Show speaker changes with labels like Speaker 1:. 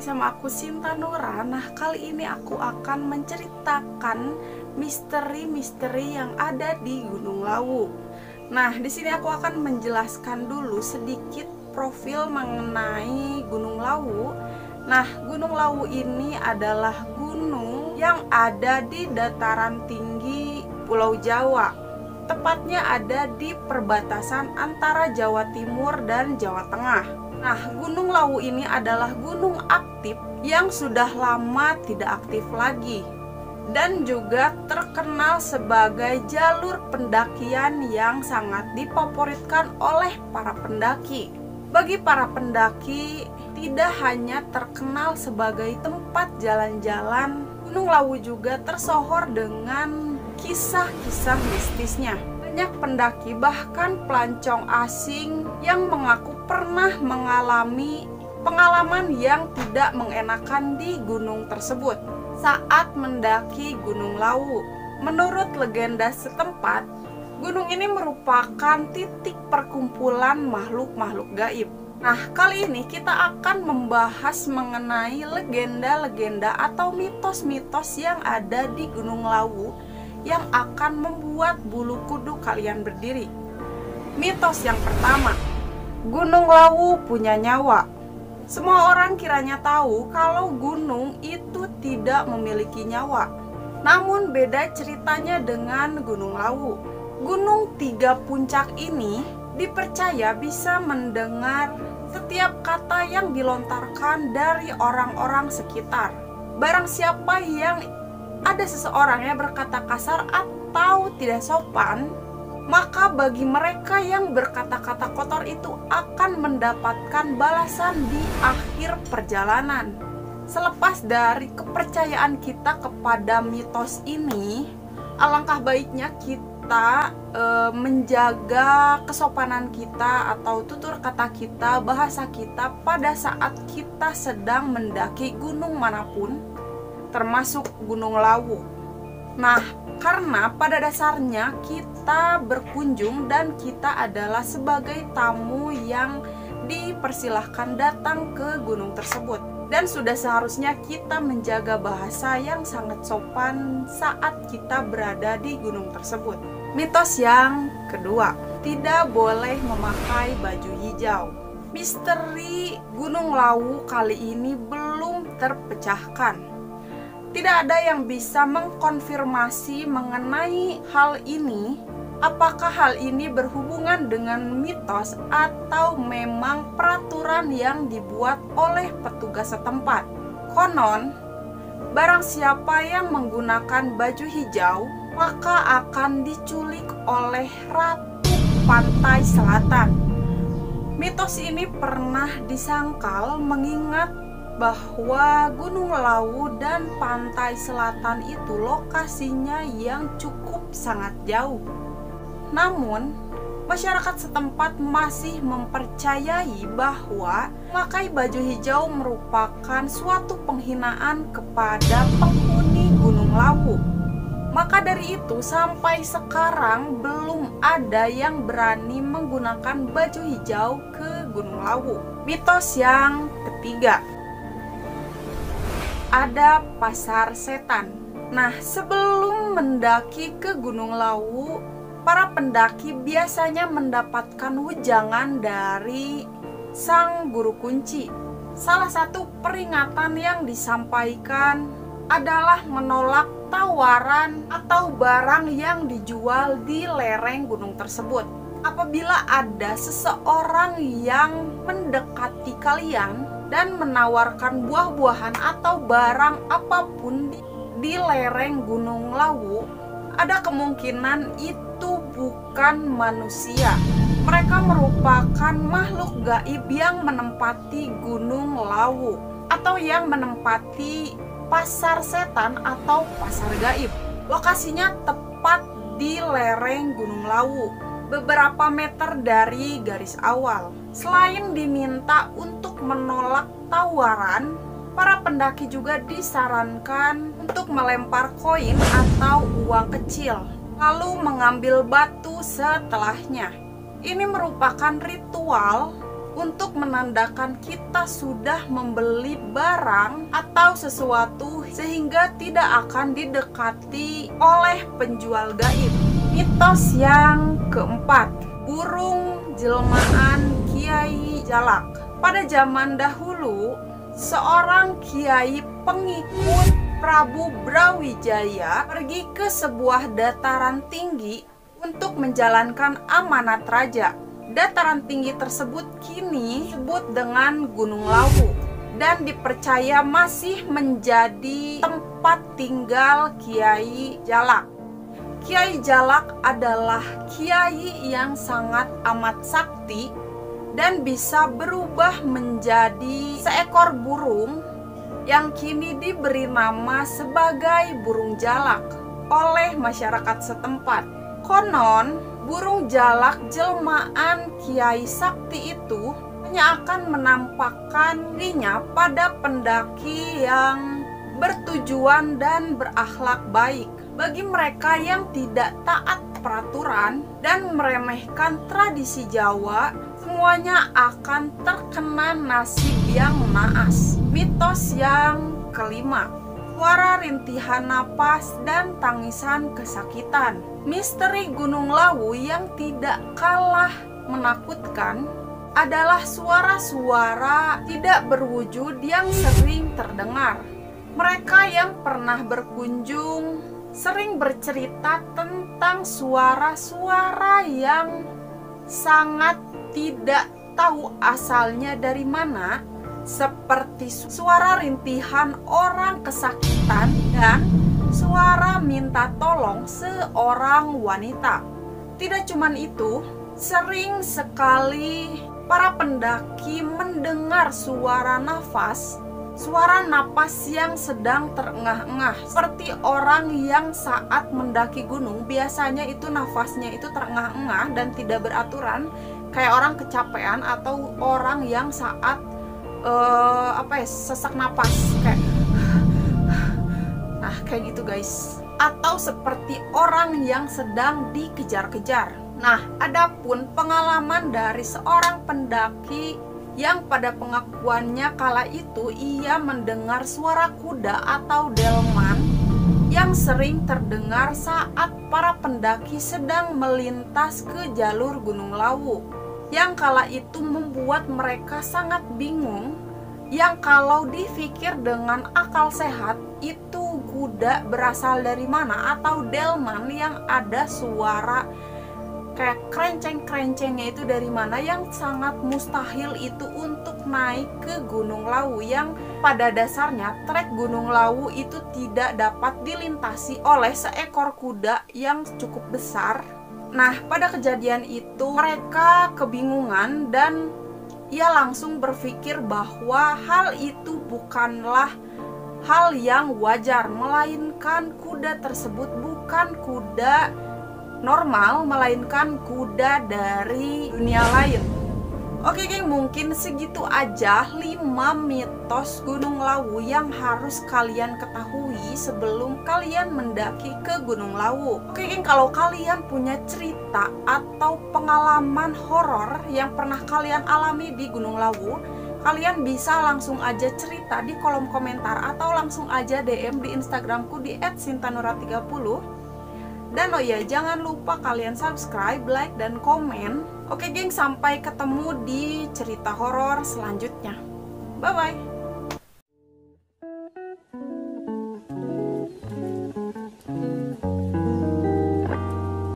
Speaker 1: sama aku Sinta Nura. Nah, kali ini aku akan menceritakan misteri-misteri yang ada di Gunung Lawu. Nah, di sini aku akan menjelaskan dulu sedikit profil mengenai Gunung Lawu. Nah, Gunung Lawu ini adalah gunung yang ada di dataran tinggi Pulau Jawa. Tepatnya ada di perbatasan antara Jawa Timur dan Jawa Tengah. Nah, Gunung Lawu ini adalah gunung aktif yang sudah lama tidak aktif lagi dan juga terkenal sebagai jalur pendakian yang sangat difavoritkan oleh para pendaki. Bagi para pendaki, tidak hanya terkenal sebagai tempat jalan-jalan, Gunung Lawu juga tersohor dengan kisah-kisah mistisnya. Banyak pendaki, bahkan pelancong asing yang mengaku pernah mengalami pengalaman yang tidak mengenakan di gunung tersebut saat mendaki Gunung Lawu. Menurut legenda setempat, gunung ini merupakan titik perkumpulan makhluk-makhluk gaib. Nah, kali ini kita akan membahas mengenai legenda-legenda atau mitos-mitos yang ada di Gunung Lawu yang akan membuat bulu kuduk kalian berdiri. Mitos yang pertama, Gunung Lawu punya nyawa. Semua orang kiranya tahu kalau gunung itu tidak memiliki nyawa. Namun beda ceritanya dengan Gunung Lawu. Gunung tiga puncak ini dipercaya bisa mendengar setiap kata yang dilontarkan dari orang-orang sekitar. Barang siapa yang ada seseorang yang berkata kasar atau tidak sopan, maka bagi mereka yang berkata-kata kotor itu akan mendapatkan balasan di akhir perjalanan. Selepas dari kepercayaan kita kepada mitos ini, alangkah baiknya kita menjaga kesopanan kita atau tutur kata kita, bahasa kita pada saat kita sedang mendaki gunung manapun, termasuk Gunung Lawu. Nah, karena pada dasarnya kita berkunjung dan kita adalah sebagai tamu yang dipersilahkan datang ke gunung tersebut. Dan sudah seharusnya kita menjaga bahasa yang sangat sopan saat kita berada di gunung tersebut. Mitos yang kedua, tidak boleh memakai baju hijau. Misteri Gunung Lawu kali ini belum terpecahkan. Tidak ada yang bisa mengkonfirmasi mengenai hal ini. Apakah hal ini berhubungan dengan mitos atau memang peraturan yang dibuat oleh petugas setempat? Konon, barang siapa yang menggunakan baju hijau, maka akan diculik oleh Ratu Pantai Selatan. Mitos ini pernah disangkal mengingat bahwa Gunung Lawu dan Pantai Selatan itu lokasinya yang cukup sangat jauh. Namun, masyarakat setempat masih mempercayai bahwa memakai baju hijau merupakan suatu penghinaan kepada penghuni Gunung Lawu. Maka dari itu, sampai sekarang belum ada yang berani menggunakan baju hijau ke Gunung Lawu. Mitos yang ketiga, ada pasar setan. Nah, sebelum mendaki ke Gunung Lawu, para pendaki biasanya mendapatkan wejangan dari sang guru kunci. Salah satu peringatan yang disampaikan adalah menolak tawaran atau barang yang dijual di lereng gunung tersebut. Apabila ada seseorang yang mendekati kalian dan menawarkan buah-buahan atau barang apapun di lereng Gunung Lawu, ada kemungkinan itu bukan manusia. Mereka merupakan makhluk gaib yang menempati Gunung Lawu atau yang menempati pasar setan atau pasar gaib. Lokasinya tepat di lereng Gunung Lawu, beberapa meter dari garis awal. Selain diminta untuk menolak tawaran, para pendaki juga disarankan untuk melempar koin atau uang kecil, lalu mengambil batu setelahnya. Ini merupakan ritual untuk menandakan kita sudah membeli barang atau sesuatu sehingga tidak akan didekati oleh penjual gaib. Mitos yang keempat, burung jelmaan Kiai Jalak. Pada zaman dahulu, seorang kiai pengikut Prabu Brawijaya pergi ke sebuah dataran tinggi untuk menjalankan amanat raja. Dataran tinggi tersebut kini disebut dengan Gunung Lawu dan dipercaya masih menjadi tempat tinggal Kiai Jalak. Kiai Jalak adalah kiai yang sangat amat sakti dan bisa berubah menjadi seekor burung yang kini diberi nama sebagai burung jalak oleh masyarakat setempat. Konon, burung jalak jelmaan Kiai Sakti itu hanya akan menampakkan dirinya pada pendaki yang bertujuan dan berakhlak baik. Bagi mereka yang tidak taat peraturan dan meremehkan tradisi Jawa, semuanya akan terkena nasib yang naas. Mitos yang kelima, suara rintihan napas dan tangisan kesakitan. Misteri Gunung Lawu yang tidak kalah menakutkan adalah suara-suara tidak berwujud yang sering terdengar. Mereka yang pernah berkunjung sering bercerita tentang suara-suara yang sangat tidak tahu asalnya dari mana, seperti suara rintihan orang kesakitan dan suara minta tolong seorang wanita. Tidak cuma itu, sering sekali para pendaki mendengar suara napas yang sedang terengah-engah, seperti orang yang saat mendaki gunung biasanya itu nafasnya itu terengah-engah dan tidak beraturan, kayak orang kecapean atau orang yang saat sesak napas kayak gitu guys, atau seperti orang yang sedang dikejar-kejar. Nah, adapun pengalaman dari seorang pendaki yang pada pengakuannya kala itu ia mendengar suara kuda atau delman yang sering terdengar saat para pendaki sedang melintas ke jalur Gunung Lawu, yang kala itu membuat mereka sangat bingung, yang kalau dipikir dengan akal sehat itu kuda berasal dari mana, atau delman yang ada suara kayak kerenceng-kerencengnya itu dari mana, yang sangat mustahil itu untuk naik ke Gunung Lawu, yang pada dasarnya trek Gunung Lawu itu tidak dapat dilintasi oleh seekor kuda yang cukup besar. Nah, pada kejadian itu mereka kebingungan dan ia langsung berpikir bahwa hal itu bukanlah hal yang wajar, melainkan kuda tersebut bukan kuda normal, melainkan kuda dari dunia lain. Oke geng, mungkin segitu aja 5 mitos Gunung Lawu yang harus kalian ketahui sebelum kalian mendaki ke Gunung Lawu. Oke geng, kalau kalian punya cerita atau pengalaman horor yang pernah kalian alami di Gunung Lawu, kalian bisa langsung aja cerita di kolom komentar atau langsung aja DM di Instagramku di @sintanura30. Dan oh ya, jangan lupa kalian subscribe, like, dan komen. Oke geng, sampai ketemu di cerita horor selanjutnya. Bye-bye.